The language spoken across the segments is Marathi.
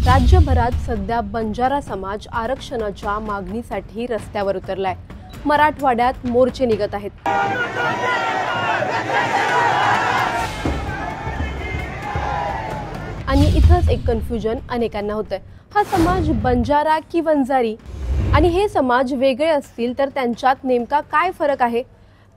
राज्यभरात सध्या बंजारा समाज आरक्षणाच्या मागणीसाठी रस्त्यावर उतरलाय। मराठवाड्यात मोर्चे निघत आहेत। आणि इथंच एक कन्फ्युजन अनेकांना होतंय। हा समाज बंजारा की वंजारी आणि हे समाज वेगळे असतील तर त्यांच्यात नेमका काय फरक आहे?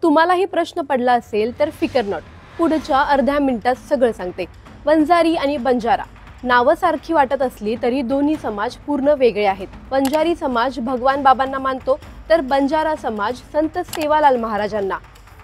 तुम्हालाही प्रश्न पडला असेल तर फिकर नॉट, पुढच्या अर्ध्या मिनिटात सगळं सांगते। वंजारी आणि बंजारा नावं सारखी वाटत असली तरी दोन्ही समाज पूर्ण वेगळे आहेत। वंजारी समाज भगवान बाबांना मानतो तर बंजारा समाज संत सेवालाल महाराजांना।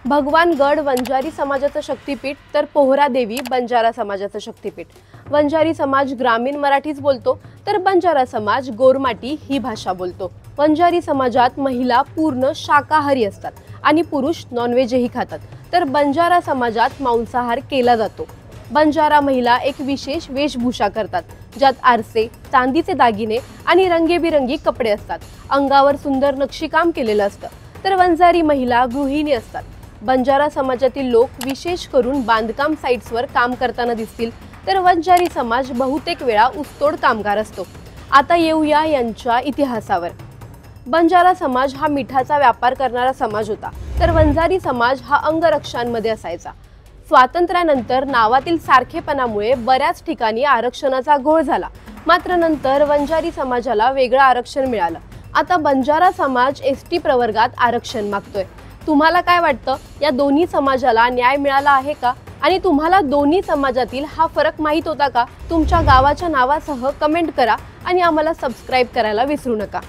भगवानगड वंजारी समाजाचं शक्तिपीठ तर पोहरा देवी बंजारा समाजाचं शक्तिपीठ। वंजारी समाज ग्रामीण मराठीच बोलतो तर बंजारा समाज गोरमाटी ही भाषा बोलतो। वंजारी समाजात महिला पूर्ण शाकाहारी असतात आणि पुरुष नॉनव्हेजही खातात, तर बंजारा समाजात मांसाहार केला जातो। बंजारा महिला एक विशेष वेशभूषा करतात, ज्यात आरसे, चांदीचे दागिने आणि रंगीबेरंगी कपडे असतात। अंगावर सुंदर नक्षीकाम केलेलं असतं। तर वंजारी महिला गृहिणी असतात। बंजारा समाजातील लोक विशेष करून बांधकाम साइट्सवर काम करताना दिसतील, तर वंजारी समाज बहुतेक वेळा ऊसतोड कामगार असतो। आता येऊया यांच्या इतिहासावर। बंजारा समाज हा मिठाचा व्यापार करणारा समाज होता, तर वंजारी समाज हा अंगरक्षांमध्ये असायचा। स्वातंत्र्यानंतर नावातील सारखेपणामुळे बऱ्याच ठिकाणी आरक्षणाचा घोळ झाला, मात्र नंतर वंजारी समाजाला वेगळं आरक्षण मिळालं। आता बंजारा समाज एसटी प्रवर्गात आरक्षण मागतोय। तुम्हाला काय वाटतं, या दोन्ही समाजाला न्याय मिळाला आहे का? आणि तुम्हाला दोन्ही समाजातील हा फरक माहित होता का? तुमच्या गावाच्या नावासह कमेंट करा आणि आम्हाला सबस्क्राइब करायला विसरू नका।